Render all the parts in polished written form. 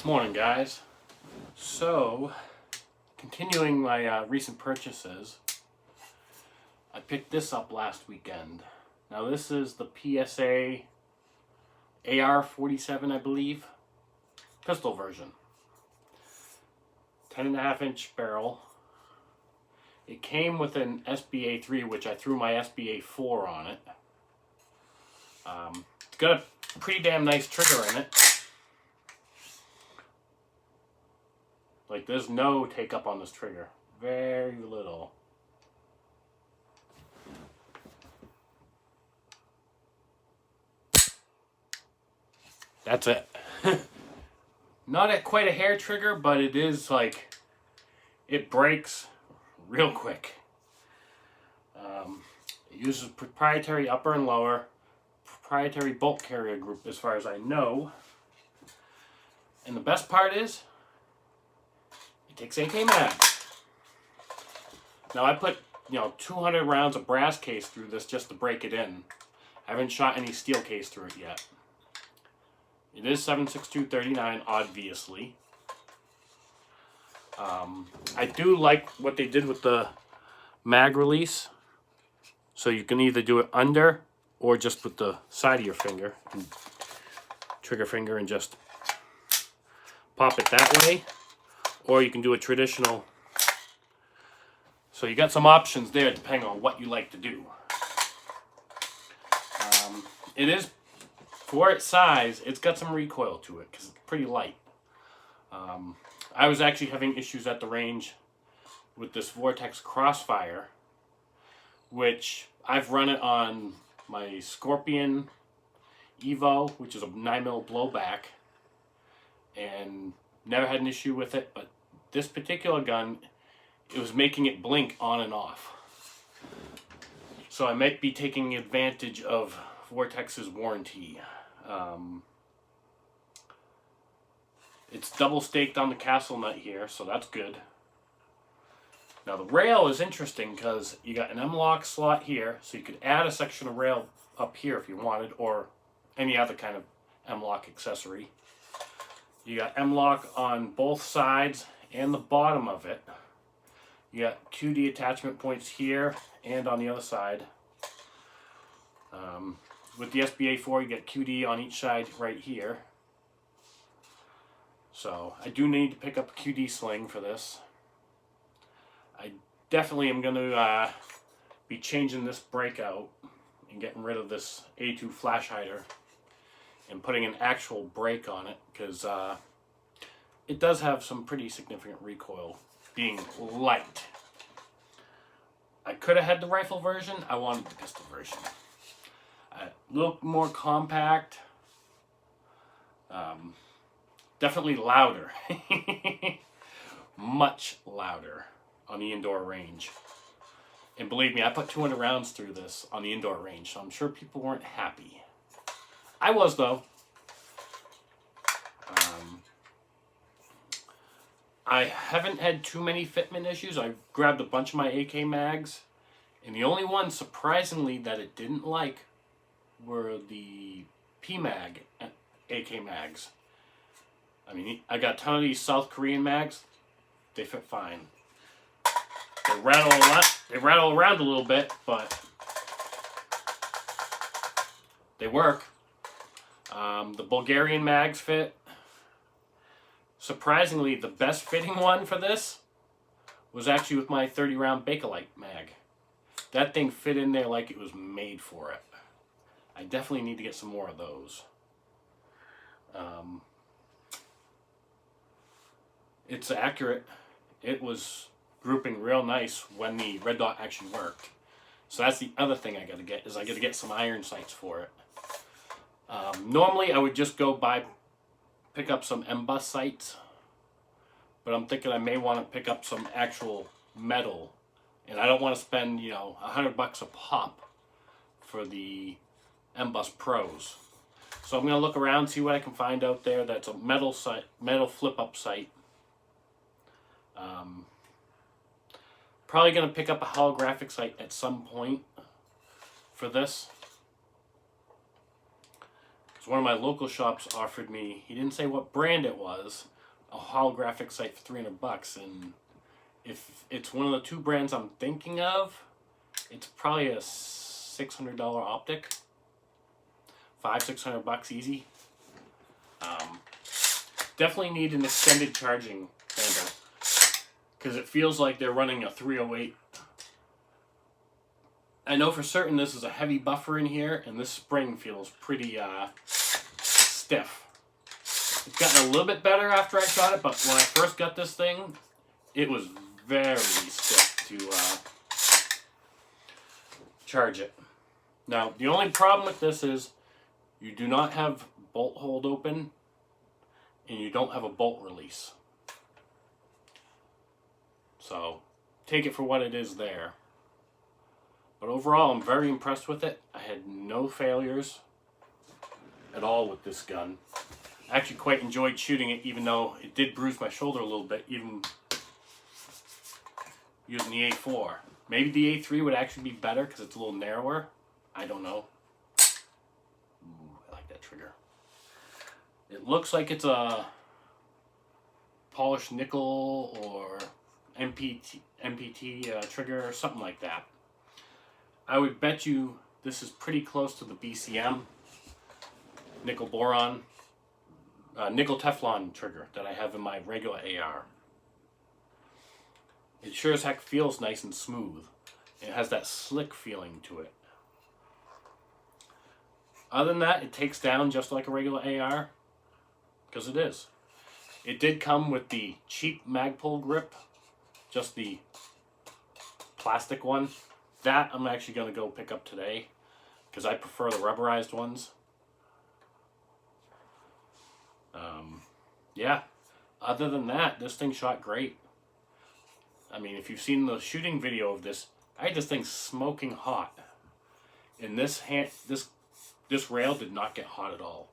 Morning, guys. So, continuing my recent purchases, I picked this up last weekend. Now, this is the PSA AR47, I believe, pistol version. 10.5-inch barrel. It came with an SBA 3, which I threw my SBA 4 on it. It's got a pretty damn nice trigger in it. Like, there's no take up on this trigger. Very little. That's it. Not quite a hair trigger, but it is like, it breaks real quick. It uses proprietary upper and lower, proprietary bolt carrier group as far as I know. And the best part is, it takes AK mags. Now I put, 200 rounds of brass case through this just to break it in. I haven't shot any steel case through it yet. It is 7.62-39, obviously. I do like what they did with the mag release. So you can either do it under or just with the side of your finger, and trigger finger, and just pop it that way. Or you can do a traditional. So you got some options there depending on what you like to do. It is, for its size, it's got some recoil to it because it's pretty light. I was actually having issues at the range with this Vortex Crossfire, which I've run it on my Scorpion Evo, which is a 9mm blowback, and never had an issue with it. But this particular gun, it was making it blink on and off. So I might be taking advantage of Vortex's warranty. It's double staked on the castle nut here, so that's good. Now the rail is interesting because you got an M-LOK slot here, so you could add a section of rail up here if you wanted, or any other kind of M-LOK accessory. You got M-LOK on both sides and the bottom of it. You got QD attachment points here and on the other side. With the SBA 4, you get QD on each side right here. So I do need to pick up a QD sling for this. I definitely am going to be changing this breakout and getting rid of this A2 flash hider and putting an actual brake on it, because it does have some pretty significant recoil, being light. I could have had the rifle version. I wanted the pistol version. A little more compact. Definitely louder. Much louder on the indoor range. And believe me, I put 200 rounds through this on the indoor range, so I'm sure people weren't happy. I was, though. I haven't had too many fitment issues. I grabbed a bunch of my AK mags, and the only one, surprisingly, that it didn't like were the PMag AK mags. I mean, I got a ton of these South Korean mags. They fit fine. They rattle around a little bit, but they work. The Bulgarian mags fit. Surprisingly, the best fitting one for this was actually with my 30-round Bakelite mag. That thing fit in there like it was made for it. I definitely need to get some more of those. It's accurate. It was grouping real nice when the red dot actually worked. So that's the other thing I got to get, is I got to get some iron sights for it. Normally I would just go pick up some M-Bus sights, but I'm thinking I may want to pick up some actual metal, and I don't want to spend, $100 a pop for the M-Bus Pros. So I'm going to look around, see what I can find out there that's a metal flip-up sight. Probably going to pick up a holographic sight at some point for this. Because one of my local shops offered me, he didn't say what brand it was, a holographic sight for $300, and if it's one of the two brands I'm thinking of, it's probably a $600 optic. $500-600 easy. Definitely need an extended charging handle because it feels like they're running a 308. I know for certain this is a heavy buffer in here, and this spring feels pretty stiff. It's gotten a little bit better after I got it, but when I first got this thing, it was very stiff to charge it. Now, the only problem with this is you do not have bolt hold open, and you don't have a bolt release. So, take it for what it is there. But overall, I'm very impressed with it. I had no failures at all with this gun. I actually quite enjoyed shooting it, even though it did bruise my shoulder a little bit, even using the A4. Maybe the A3 would actually be better because it's a little narrower. I don't know. Ooh, I like that trigger. It looks like it's a polished nickel or MPT trigger or something like that. I would bet you this is pretty close to the BCM nickel boron, nickel Teflon trigger that I have in my regular AR. It sure as heck feels nice and smooth. It has that slick feeling to it. Other than that, it takes down just like a regular AR, because it is. It did come with the cheap Magpul grip, just the plastic one. That I'm actually going to go pick up today, because I prefer the rubberized ones. Yeah, other than that, this thing shot great. I mean, if you've seen the shooting video of this, I had this thing smoking hot. And this rail did not get hot at all.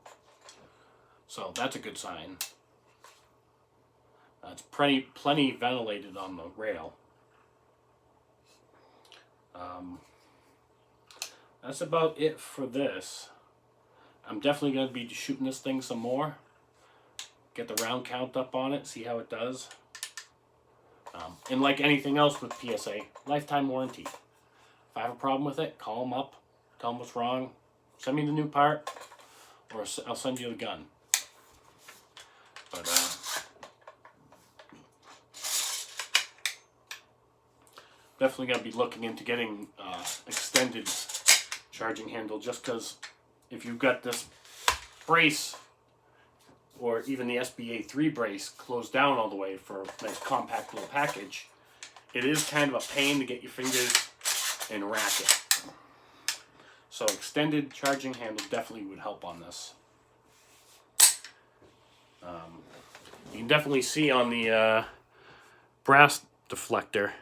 So that's a good sign. It's plenty ventilated on the rail. That's about it for this. I'm definitely going to be shooting this thing some more. Get the round count up on it, see how it does. And like anything else with PSA, lifetime warranty. If I have a problem with it, call them up, tell them what's wrong, send me the new part, or I'll send you the gun. But definitely going to be looking into getting extended charging handle, just because if you've got this brace or even the SBA3 brace closed down all the way for a nice compact little package, it is kind of a pain to get your fingers and rack it. So extended charging handle definitely would help on this. You can definitely see on the brass deflector,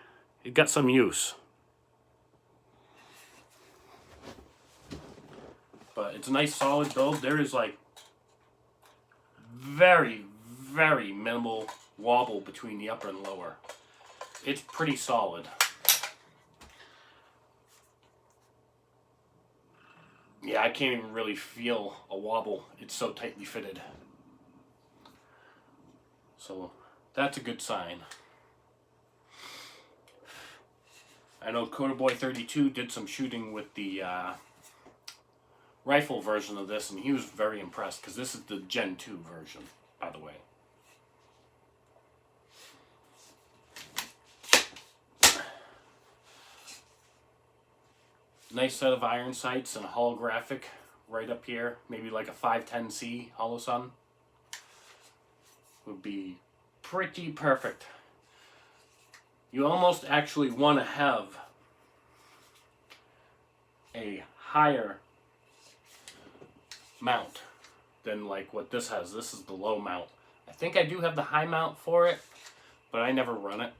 it got some use. But it's a nice solid build. There is like very, very minimal wobble between the upper and lower. It's pretty solid. Yeah, I can't even really feel a wobble. It's so tightly fitted. So that's a good sign. I know Codaboy32 did some shooting with the rifle version of this, and he was very impressed, because this is the Gen 2 version, by the way. Nice set of iron sights and a holographic right up here, maybe like a 510C holosun. Would be pretty perfect. You almost actually want to have a higher mount than like what this has. This is the low mount. I think I do have the high mount for it, but I never run it.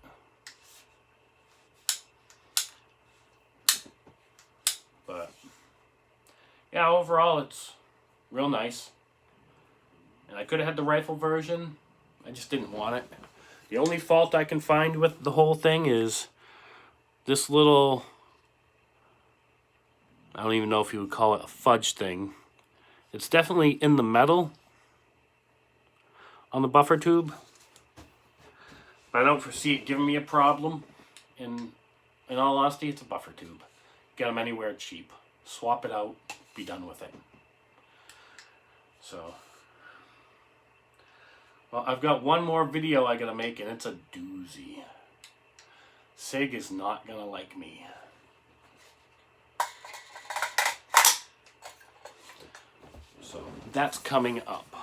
But yeah, overall it's real nice. And I could have had the rifle version. I just didn't want it. The only fault I can find with the whole thing is this little, I don't even know if you would call it a fudge thing. It's definitely in the metal on the buffer tube. But I don't foresee it giving me a problem. In all honesty, it's a buffer tube. Get them anywhere cheap. Swap it out, be done with it. So, well, I've got one more video I gotta make, and it's a doozy. Sig is not gonna like me. So, that's coming up.